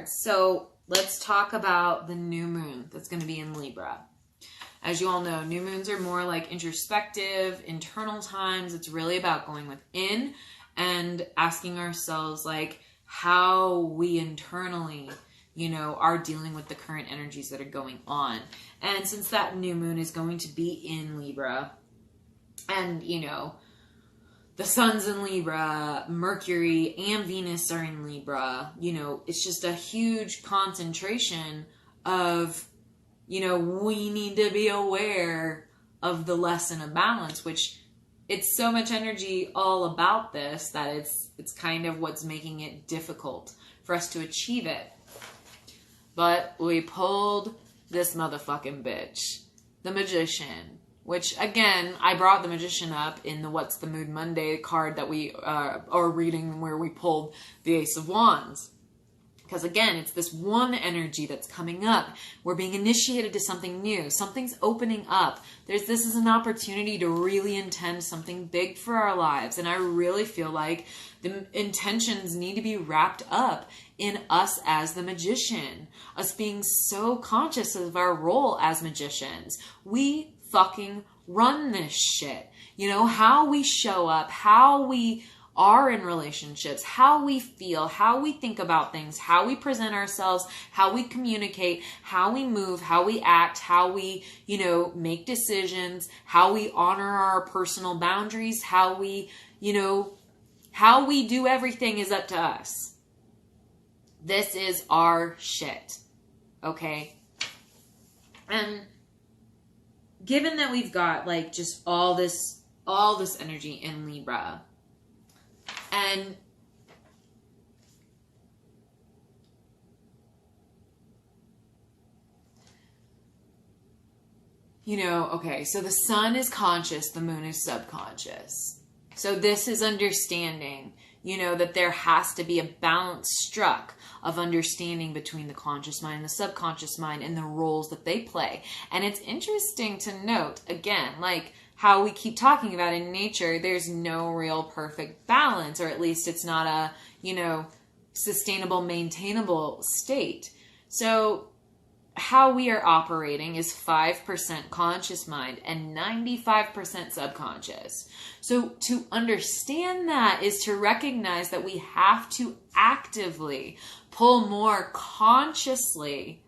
So let's talk about the new moon that's going to be in Libra. As you all know, new moons are more like introspective, internal times. It's really about going within and asking ourselves like how we internally, are dealing with the current energies that are going on. And since that new moon is going to be in Libra, and the sun's in Libra, Mercury and Venus are in Libra, it's just a huge concentration of, we need to be aware of the lesson of balance, which it's so much energy all about this that it's kind of what's making it difficult for us to achieve it. But we pulled this motherfucking bitch, the Magician. Which, again, I brought the Magician up in the What's the Mood Monday card that we are reading where we pulled the Ace of Wands. Because, again, it's this one energy that's coming up. We're being initiated to something new. Something's opening up. This is an opportunity to really intend something big for our lives. And I really feel like the intentions need to be wrapped up in us as the Magician. Us being so conscious of our role as magicians. We fucking run this shit. How we show up, how we are in relationships, how we feel, how we think about things, how we present ourselves, how we communicate, how we move, how we act, how we, make decisions, how we honor our personal boundaries, how we do everything is up to us. This is our shit. Okay? And given that we've got like just all this energy in Libra, and okay, so the sun is conscious, the moon is subconscious. So this is understanding, that there has to be a balance struck of understanding between the conscious mind and the subconscious mind and the roles that they play. And it's interesting to note, again, like how we keep talking about in nature, there's no real perfect balance, or at least it's not a, sustainable, maintainable state. So how we are operating is 5% conscious mind and 95% subconscious. So to understand that is to recognize that we have to actively pull more consciously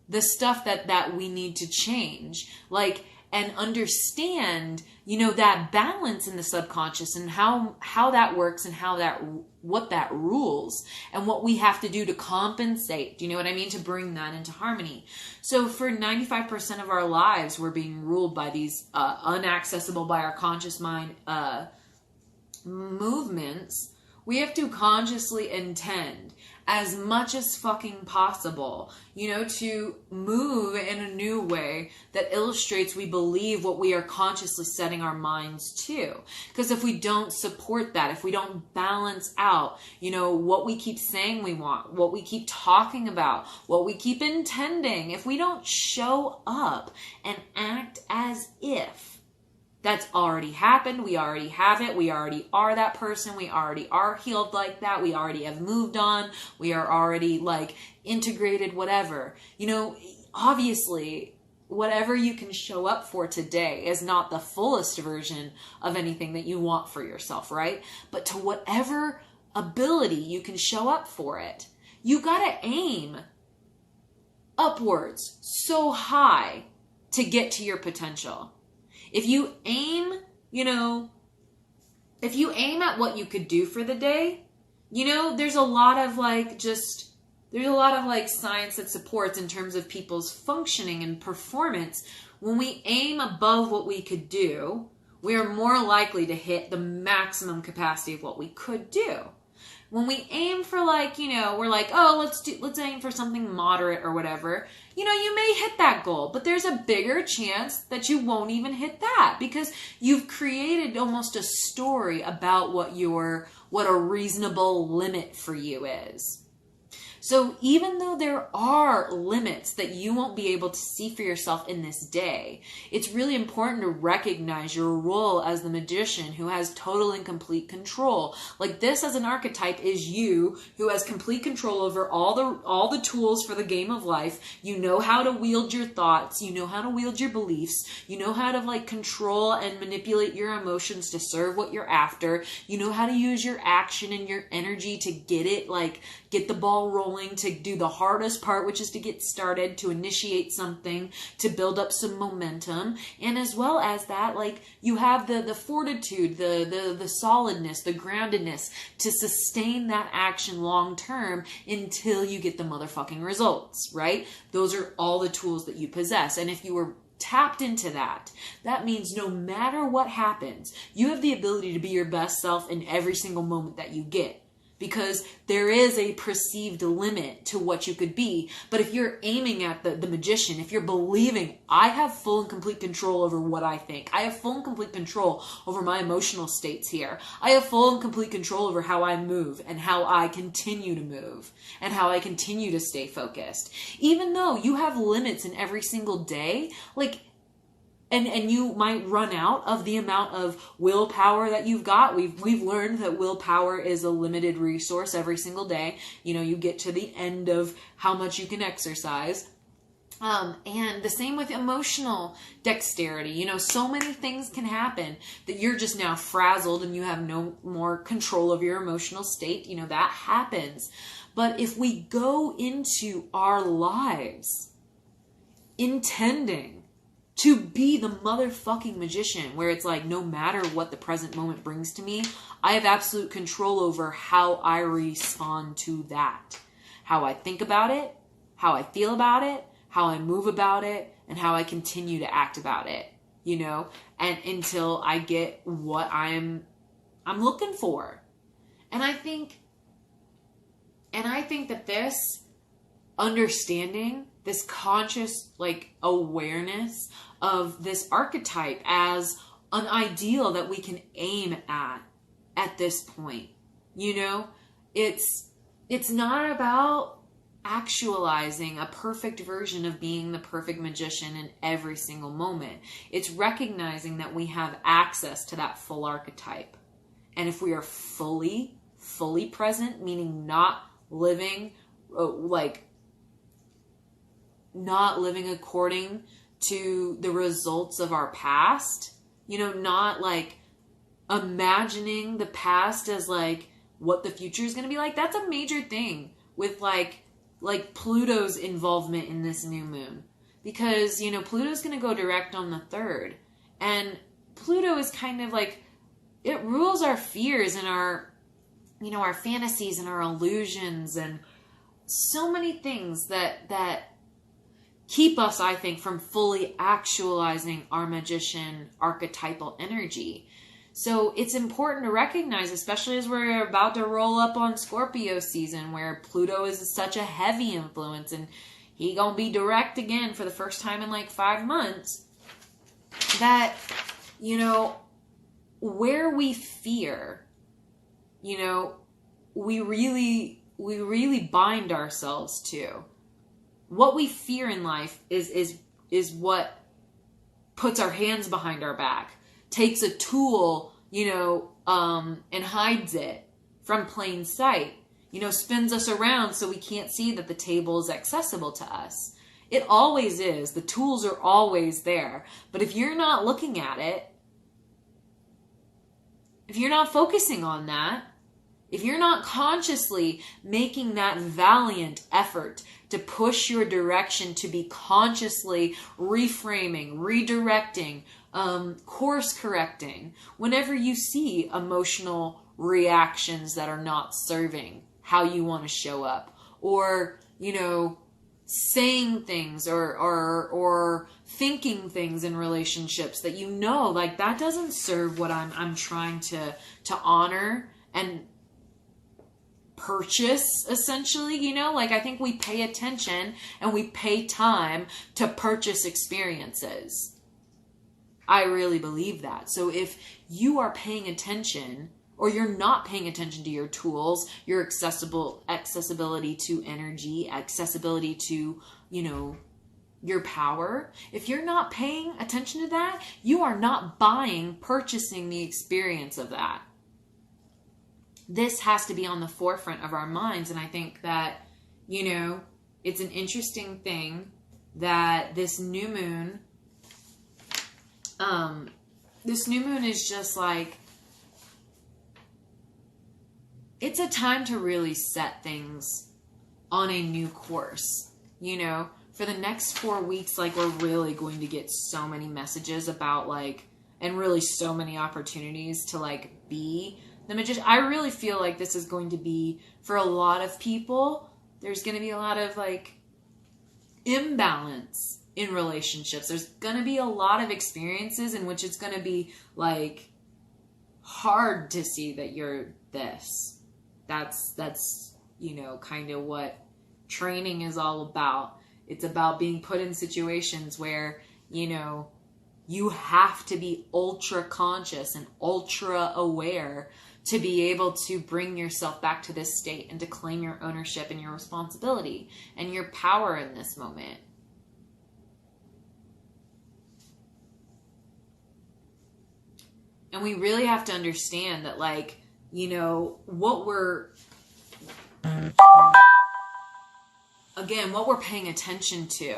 the stuff that we need to change, and understand, that balance in the subconscious and how that works and what that rules and what we have to do to compensate. Do you know what I mean? To bring that into harmony. So for 95% of our lives, we're being ruled by these unaccessible by our conscious mind movements. We have to consciously intend as much as fucking possible, to move in a new way that illustrates we believe what we are consciously setting our minds to. Because if we don't support that, if we don't balance out, what we keep saying we want, what we keep talking about, what we keep intending, if we don't show up and act as if that's already happened, we already have it, we already are that person, we already are healed like that, we already have moved on, we are already integrated, whatever. Obviously, whatever you can show up for today is not the fullest version of anything that you want for yourself, right? But to whatever ability you can show up for it, you gotta aim upwards so high to get to your potential. If you aim, if you aim at what you could do for the day, there's a lot of science that supports in terms of people's functioning and performance. When we aim above what we could do, we are more likely to hit the maximum capacity of what we could do. When we aim for we're like, oh, let's aim for something moderate or whatever, you may hit that goal, but there's a bigger chance that you won't even hit that because you've created almost a story about what a reasonable limit for you is. So even though there are limits that you won't be able to see for yourself in this day, it's really important to recognize your role as the magician who has total and complete control. Like this as an archetype is you who has complete control over all the tools for the game of life. You know how to wield your thoughts, you know how to wield your beliefs, you know how to like control and manipulate your emotions to serve what you're after. You know how to use your action and your energy to get the ball rolling, to do the hardest part, which is to get started, to initiate something, to build up some momentum. And as well as that, like you have the fortitude, the solidness, the groundedness to sustain that action long term until you get the motherfucking results, right? Those are all the tools that you possess. And if you were tapped into that, that means no matter what happens, you have the ability to be your best self in every single moment that you get. Because there is a perceived limit to what you could be. But if you're aiming at the magician, if you're believing, I have full and complete control over what I think. I have full and complete control over my emotional states here. I have full and complete control over how I move and how I continue to move and how I continue to stay focused. Even though you have limits in every single day, like, and you might run out of the amount of willpower that you've got. We've learned that willpower is a limited resource every single day. You know, you get to the end of how much you can exercise. And the same with emotional dexterity. You know, so many things can happen that you're just now frazzled and you have no more control of your emotional state. You know, that happens. But if we go into our lives intending to be the motherfucking magician, where it's like, no matter what the present moment brings to me, I have absolute control over how I respond to that. How I think about it, how I feel about it, how I move about it, and how I continue to act about it, you know, and until I get what I'm looking for. And I think that this understanding, this conscious like awareness of this archetype as an ideal that we can aim at this point. You know, it's not about actualizing a perfect version of being the perfect magician in every single moment. It's recognizing that we have access to that full archetype. And if we are fully present, meaning not living according to the results of our past, you know, not like imagining the past as like what the future is going to be like. That's a major thing with like Pluto's involvement in this new moon, because, you know, Pluto's going to go direct on the 3rd, and Pluto is kind of like, it rules our fears and our, you know, our fantasies and our illusions and so many things that keep us, I think, from fully actualizing our magician archetypal energy. So it's important to recognize, especially as we're about to roll up on Scorpio season, where Pluto is such a heavy influence and he gonna be direct again for the first time in like 5 months, that, you know, where we fear, you know, we really bind ourselves to. What we fear in life is what puts our hands behind our back, takes a tool, you know, and hides it from plain sight, you know, spins us around so we can't see that the table is accessible to us. It always is. The tools are always there. But if you're not looking at it, if you're not focusing on that, if you're not consciously making that valiant effort to push your direction, to be consciously reframing, redirecting, course correcting, whenever you see emotional reactions that are not serving how you want to show up, or, you know, saying things or thinking things in relationships that, you know, like that doesn't serve what I'm trying to honor and purchase, essentially, you know, like I think we pay attention and we pay time to purchase experiences. I really believe that. So if you are paying attention or you're not paying attention to your tools, your accessibility to energy, accessibility to, your power. If you're not paying attention to that, you are not purchasing the experience of that. This has to be on the forefront of our minds. And I think that, it's an interesting thing that this new moon is just like, it's a time to really set things on a new course. For the next 4 weeks, like, we're really going to get so many messages about, like, and really so many opportunities to, like, be the magician. I really feel like this is going to be, for a lot of people, there's going to be a lot of, like, imbalance in relationships. There's going to be a lot of experiences in which it's going to be, like, hard to see that you're this. That's kind of what training is all about. It's about being put in situations where, you have to be ultra conscious and ultra aware to be able to bring yourself back to this state and to claim your ownership and your responsibility and your power in this moment. And we really have to understand that, like, what we're paying attention to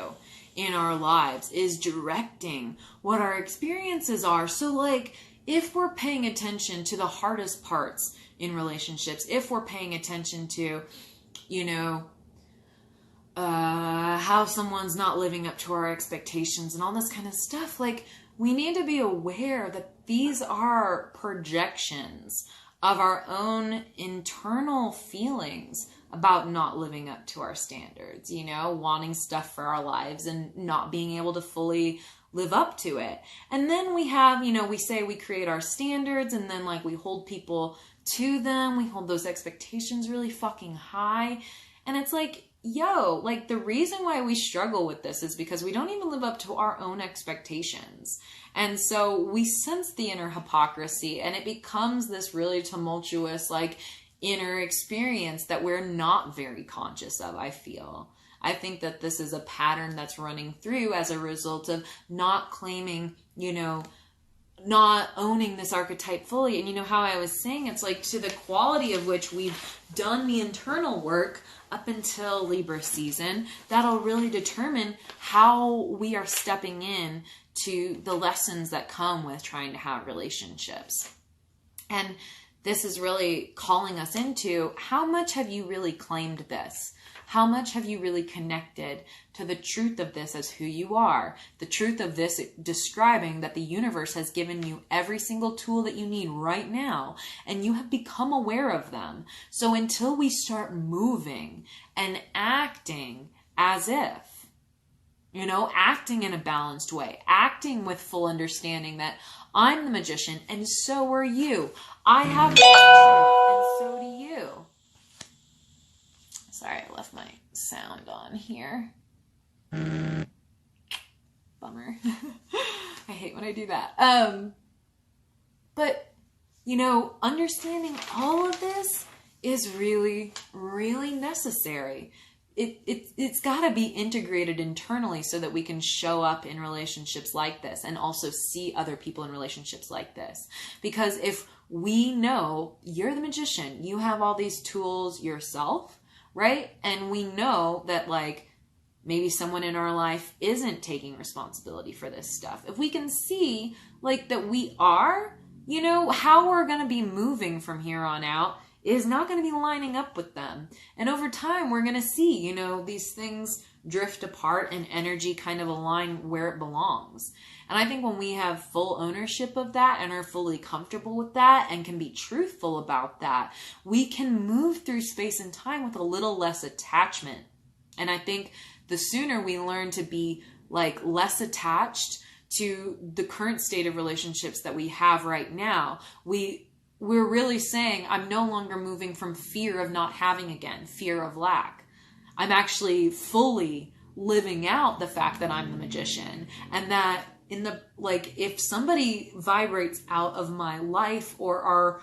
in our lives is directing what our experiences are. So, like, if we're paying attention to the hardest parts in relationships, if we're paying attention to, how someone's not living up to our expectations and all this kind of stuff, like, we need to be aware that these are projections of our own internal feelings about not living up to our standards, wanting stuff for our lives and not being able to fully live up to it. And then we have, we say we create our standards, and then, like, we hold people to them. We hold those expectations really fucking high. And it's like, like, the reason why we struggle with this is because we don't even live up to our own expectations. And so we sense the inner hypocrisy, and it becomes this really tumultuous, like, inner experience that we're not very conscious of, I feel. I think that this is a pattern that's running through as a result of not claiming, not owning this archetype fully. And how I was saying, it's like, to the quality of which we've done the internal work up until Libra season, that'll really determine how we are stepping in to the lessons that come with trying to have relationships. And this is really calling us into, how much have you really claimed this? How much have you really connected to the truth of this as who you are? The truth of this describing that the universe has given you every single tool that you need right now, and you have become aware of them. So until we start moving and acting as if, acting in a balanced way, acting with full understanding that I'm the magician and so are you. I have the truth and so do you. Sorry, I left my sound on here. Bummer. I hate when I do that. But, understanding all of this is really, really necessary. It's got to be integrated internally so that we can show up in relationships like this and also see other people in relationships like this. Because if we know you're the magician, you have all these tools yourself, right? And we know that, like, maybe someone in our life isn't taking responsibility for this stuff. If we can see, like, that we are, how we're going to be moving from here on out is not going to be lining up with them. And over time, we're going to see, these things drift apart and energy kind of align where it belongs. And I think when we have full ownership of that and are fully comfortable with that and can be truthful about that, we can move through space and time with a little less attachment. And I think the sooner we learn to be, like, less attached to the current state of relationships that we have right now, we're really saying, I'm no longer moving from fear of not having again, fear of lack. I'm actually fully living out the fact that I'm the magician, and that if somebody vibrates out of my life, or our,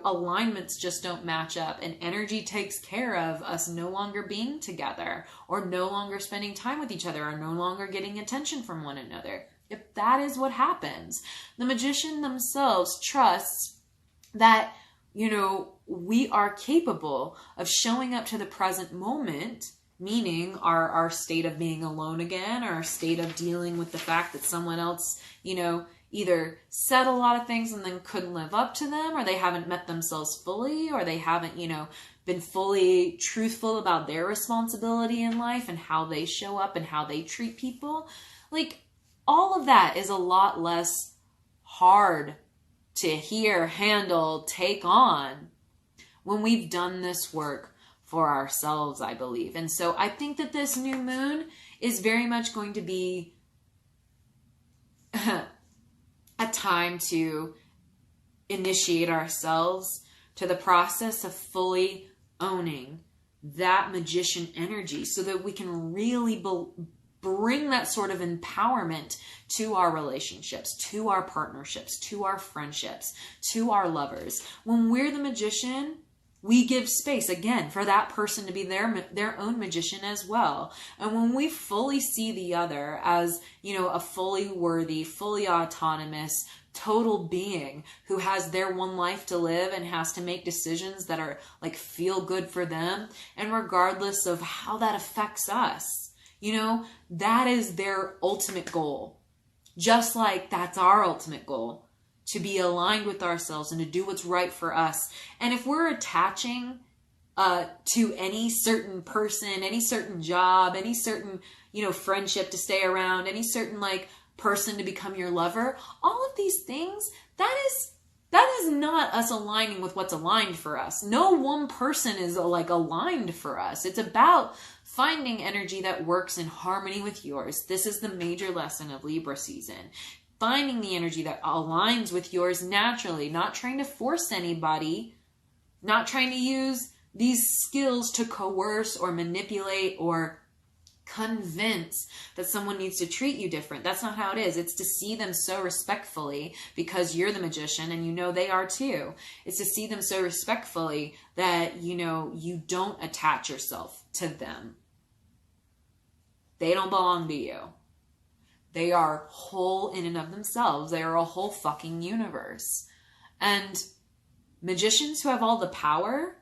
alignments just don't match up, and energy takes care of us no longer being together, or no longer spending time with each other, or no longer getting attention from one another. If that is what happens, the magician themselves trusts that, we are capable of showing up to the present moment, meaning our state of being alone again, or our state of dealing with the fact that someone else, either said a lot of things and then couldn't live up to them, or they haven't met themselves fully, or they haven't, been fully truthful about their responsibility in life and how they show up and how they treat people. Like, all of that is a lot less hard to hear, handle, take on when we've done this work for ourselves, I believe. And so I think that this new moon is very much going to be a time to initiate ourselves to the process of fully owning that magician energy, so that we can really bring that sort of empowerment to our relationships, to our partnerships, to our friendships, to our lovers. When we're the magician, we give space, again, for that person to be their own magician as well. And when we fully see the other as, a fully worthy, fully autonomous, total being who has their one life to live and has to make decisions that are feel good for them, and regardless of how that affects us, that is their ultimate goal. Just like that's our ultimate goal, to be aligned with ourselves and to do what's right for us. And if we're attaching to any certain person, any certain job, any certain, friendship to stay around, any certain person to become your lover, all of these things, that is not us aligning with what's aligned for us. No one person is aligned for us. It's about finding energy that works in harmony with yours. This is the major lesson of Libra season. Finding the energy that aligns with yours naturally, not trying to force anybody, not trying to use these skills to coerce or manipulate or convince that someone needs to treat you different. That's not how it is. It's to see them so respectfully, because you're the magician and they are too. It's to see them so respectfully that you don't attach yourself to them. They don't belong to you. They are whole in and of themselves. They are a whole fucking universe. And magicians who have all the power,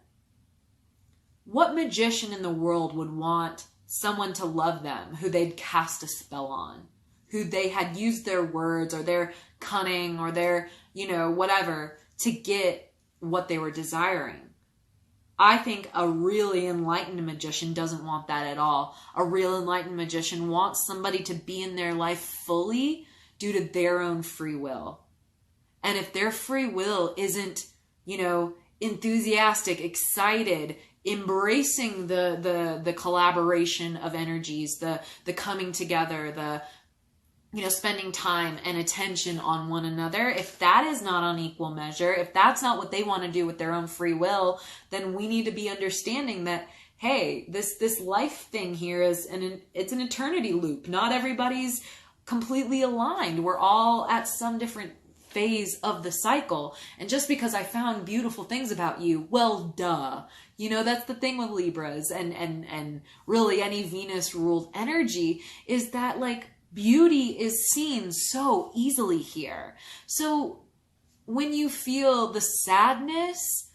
what magician in the world would want someone to love them who they'd cast a spell on, who they had used their words or their cunning or their, whatever to get what they were desiring? I think a really enlightened magician doesn't want that at all. A real enlightened magician wants somebody to be in their life fully due to their own free will. And if their free will isn't, enthusiastic, excited, embracing the collaboration of energies, the coming together, the spending time and attention on one another, if that is not on equal measure, if that's not what they want to do with their own free will, then we need to be understanding that, hey, this life thing here it's an eternity loop. Not everybody's completely aligned. We're all at some different phase of the cycle. And just because I found beautiful things about you, well, duh. That's the thing with Libras and really any Venus ruled energy, is that beauty is seen so easily here. So when you feel the sadness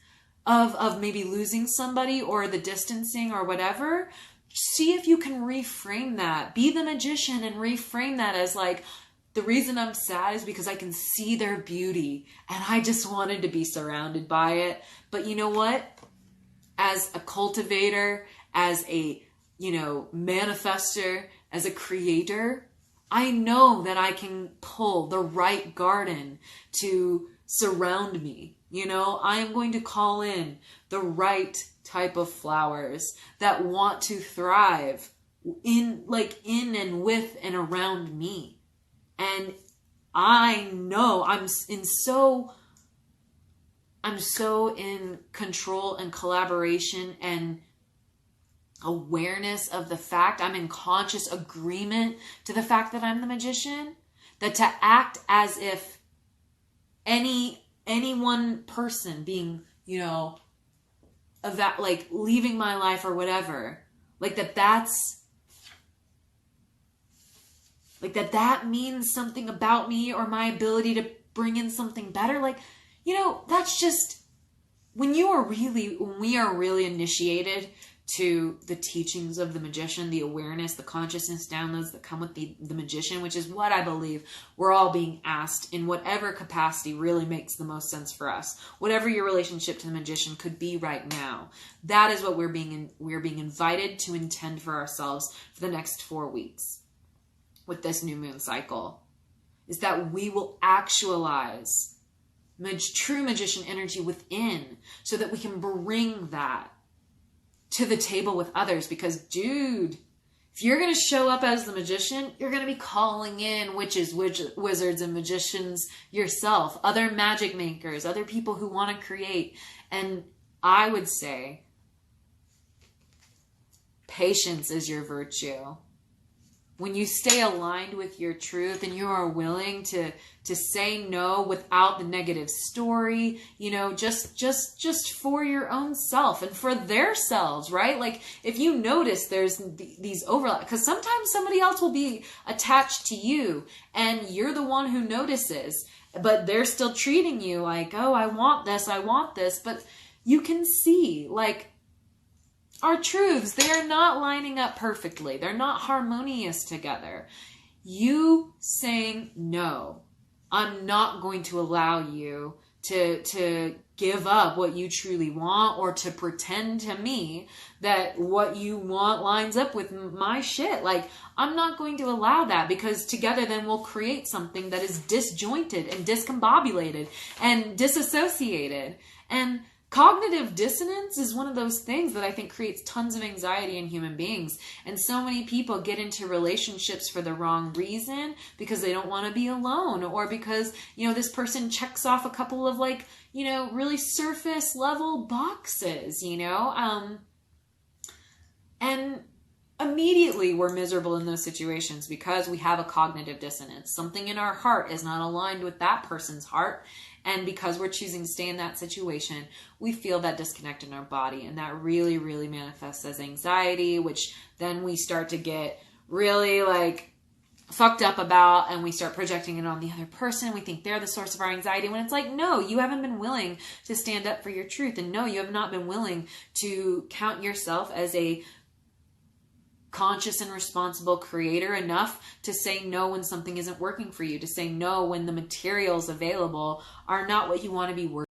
of maybe losing somebody or the distancing or whatever, see if you can reframe that. Be the magician and reframe that as the reason I'm sad is because I can see their beauty and I just wanted to be surrounded by it. But you know what? As a cultivator, as a, manifester, as a creator, I know that I can pull the right garden to surround me. I am going to call in the right type of flowers that want to thrive in and with and around me. And I know I'm so in control and collaboration and awareness of the fact, I'm in conscious agreement to the fact that I'm the magician, That to act as if any one person being, you know, like leaving my life or whatever, like that means something about me or my ability to bring in something better. Like, you know, that's just, when we are really initiated to the teachings of the magician, the awareness, the consciousness downloads that come with the magician, which is what I believe we're all being asked in whatever capacity really makes the most sense for us. Whatever your relationship to the magician could be right now, that is what we're being invited to intend for ourselves for the next 4 weeks with this new moon cycle, is that we will actualize true magician energy within, so that we can bring that to the table with others. Because, dude, if you're going to show up as the magician, you're going to be calling in witches, wizards, and magicians yourself, other magic makers, other people who want to create. And I would say patience is your virtue. When you stay aligned with your truth and you are willing to say no without the negative story, you know, just for your own self and for their selves, right? Like, if you notice there's these overlaps, because sometimes somebody else will be attached to you and you're the one who notices, but they're still treating you like, oh, I want this. But you can see, like, our truths, they are not lining up perfectly. They're not harmonious together. You saying, no, I'm not going to allow you to give up what you truly want, or to pretend to me that what you want lines up with my shit. Like, I'm not going to allow that, because together then we'll create something that is disjointed and discombobulated and disassociated. And cognitive dissonance is one of those things that I think creates tons of anxiety in human beings. And so many people get into relationships for the wrong reason, because they don't want to be alone, or because, you know, this person checks off a couple of, like, you know, really surface level boxes, you know, and immediately we're miserable in those situations because we have a cognitive dissonance. Something in our heart is not aligned with that person's heart. And because we're choosing to stay in that situation, we feel that disconnect in our body. And that really, really manifests as anxiety, which then we start to get really, like, fucked up about, and we start projecting it on the other person. We think they're the source of our anxiety, when it's like, no, you haven't been willing to stand up for your truth. And no, you have not been willing to count yourself as a conscious and responsible creator enough to say no when something isn't working for you, to say no when the materials available are not what you want to be working